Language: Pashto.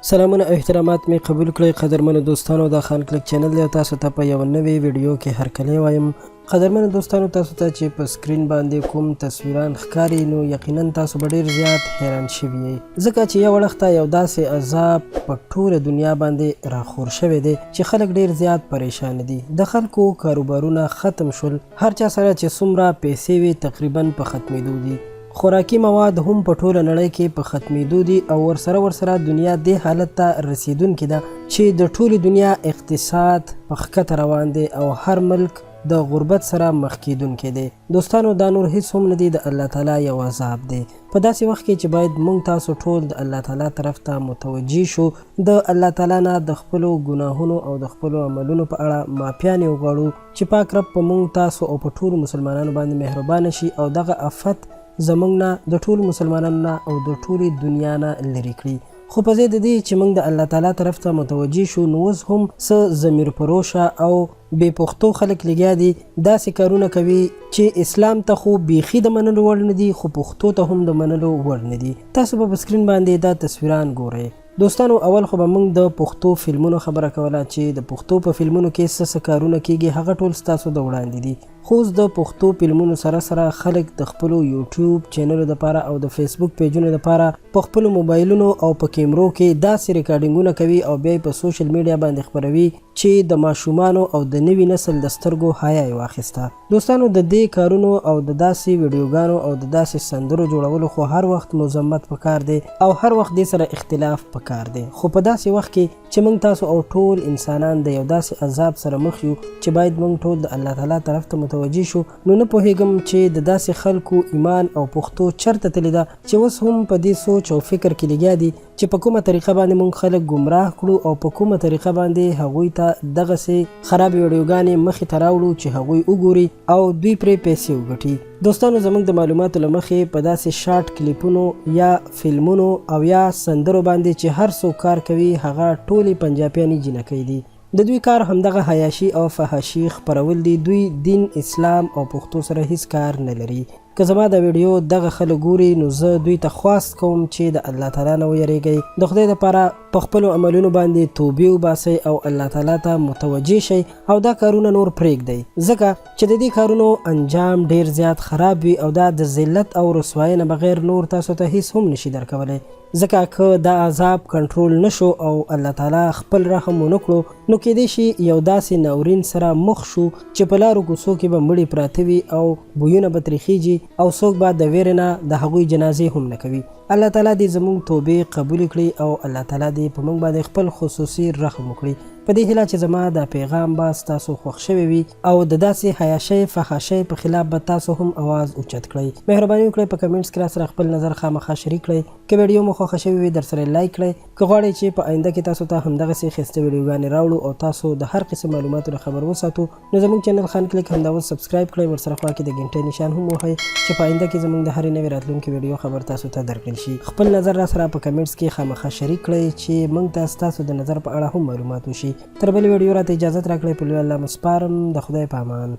سلامونه او احترامات می قبول کړئ قدرمنو دوستانو. د خان کلیک چینل دی، تاسو ته په یو نوې ویډیو کې هرکلی وایم. قدرمنو دوستانو، تاسو ته چې په سکرین باندې کوم تصویران ښکاري نو یقینا تاسو به ډیر زیات حیران شوي یئ، ځکه چې یو وخته یو داسې عذاب په ټوله دنیا باندې راخور شوی دی چې خلک ډیر زیات پریشان دي. د خلکو کاروبارونه ختم شول، هر چا سره چې څومره پیسې وي تقریبا په ختمېدو دي. خوراکي مواد هم په ټوله نړۍ کې په ختمېدو دي او ورسره دنیا دې حالت ته رسیدونکې ده چې د ټولې دنیا اقتصاد په ښکته روان دی او هر ملک د غربت سره مخ کېدونکی دی. دوستانو، دا نور هیڅ هم نه دی، د الله تعالی یو عذاب دی. په داسې وخت کې چې باید موږ تاسو ټول د الله تعالی طرف ته متوجه شو، د الله تعالی نه د خپلو ګناهونو او د خپلو عملونو په اړه معافیانې وغواړو چې پاک رب په موږ تاسو او په ټولو مسلمانانو باندې مهربانه شي او دغه آفت زمونږ نه د ټولو مسلمانانو نه او د ټولې دنیا نه لرې کړي. خو په ضد دې چې موږ د الله تعالی طرف ته متوجه شو، نو اوس هم څه ضمیر فروشه او بې پښتو خلک لګیا دي، داسې کارونه کوي چې اسلام ته خو بیخي د منلو وړ نه دي، خو پښتو ته هم د منلو وړ نه دي. تاسو به په سکرین باندې دا تصویران ګورئ. دوستانو، اول خو به موږ د پښتو فلمونو خبره کوله چې د پښتو په فلمونو کې څه کارونه کیږي، هغه ټول ستاسو د وړاندې دي. خو اوس د پښتو فلمونو سره خلک د خپلو یوټیوب چینلو دپاره او د فیسبوک پیجونو دپاره په خپلو موبایلونو او په کیمرو کې داسې ریکارډینګونه کوي او بیا په سوشل میډیا باندې خپروي چې د ماشومانو او د نوي نسل د سترګو حیا یې واخیسته. دوستانو، د دې کارونو او د داسې ویډیوګانو او د داسې سندرو جوړولو خو هر وخت مذمت پکار دی او هر وخت دې سره اختلاف پکار دی. خو په داسې وخت کې چې موږ تاسو او ټول انسانان د یو داسې عذاب سره مخ یو چې باید موږ ټول د الله تعالی طرف ته متوجه شو، نو نه پوهیږم چې د داسې خلکو ایمان او پښتو چرته تللی ده چې اوس هم په دې سوچ او فکر کې لګیا دي چې په کومه طریقه باندې موږ خلک ګمراه کړو او په کومه طریقه باندې هغوی ته دغسې خرابې ویډیوګانې مخې ته راوړو چې هغوی وګوري او دوی پرې پیسې وګټي. دوستانو، زموږ د معلوماتو له مخې په داسې شارټ کلیپونو یا فلمونو او یا سندرو باندې چې هر څوک کار کوي هغه ټولې پنجابیانې جینکۍ دي. د دوی کار همدغه حیاشي او فحاشي خپرول دي. دوی دین، اسلام او پښتو سره هیڅ کار نه لري. که زما د ویډیو دغه خلک ګوري نو زه دوی ته خواست کوم چې د الله تعالی نه ویریږئ، د خدای دپاره په خپلو عملونو باندې توبې وباسئ او الله تعالی ته متوجه شئ او دا کارونه نور پرېږدئ، ځکه چې د دې کارونو انجام ډیر زیات خراب وي او دا د ذلت او رسوایۍ نه بغیر نور تاسو ته هیڅ هم نشي درکولی. ځکه که دا عذاب کنټرول نشو او الله تعالی خپل رحم ونه کړو نو کیدای شي یو داسې ناورین سره مخ شو چې په لارو کوڅو کې به مړي پراته وي او بویونه به تریخیږي او څوک به د ویرې نه د هغوی جنازې هم نه کوي. الله تعالی دې زموږ توبې قبول کړي او الله تعالی دې په موږ باندې خپل خصوصي رحم وکړي. په دې هیله چې زما دا پیغام به ستاسو خوښ شوی وي او د داسې حیاشۍ فحاشۍ په خلاف به تاسو هم اواز اوچت کړئ. مهرباني وکړئ په کمنټس کې راسره خپل نظر خامخا شریک کړئ. که ویډیو مو خوښه شوې وي درسره لایک کړئ. که غواړئ چې په آینده کې تاسو ته همدغسې ښایسته ویډیوګانې راوړو او تاسو د هر قسم معلوماتو نه خبر وساتو، نو زموږ چینل خان کلیک همدا اوس سبسکرایب کړئ، ورسره خوا کې د ګنټۍ نشان هم وهئ چې په آینده کې زموږ د هرې نوې راتلونکې ویډیو خبر تاسو ته درکړل شي. خپل نظر راسره په کمنټس کې خامخا شریک کړئ چې موږ ته ستاسو د نظر په اړه هم معلومات وشي. تر بلې ویډیو راته اجازت راکړئ. په لوی الله مو سپارم. د خدای په امان.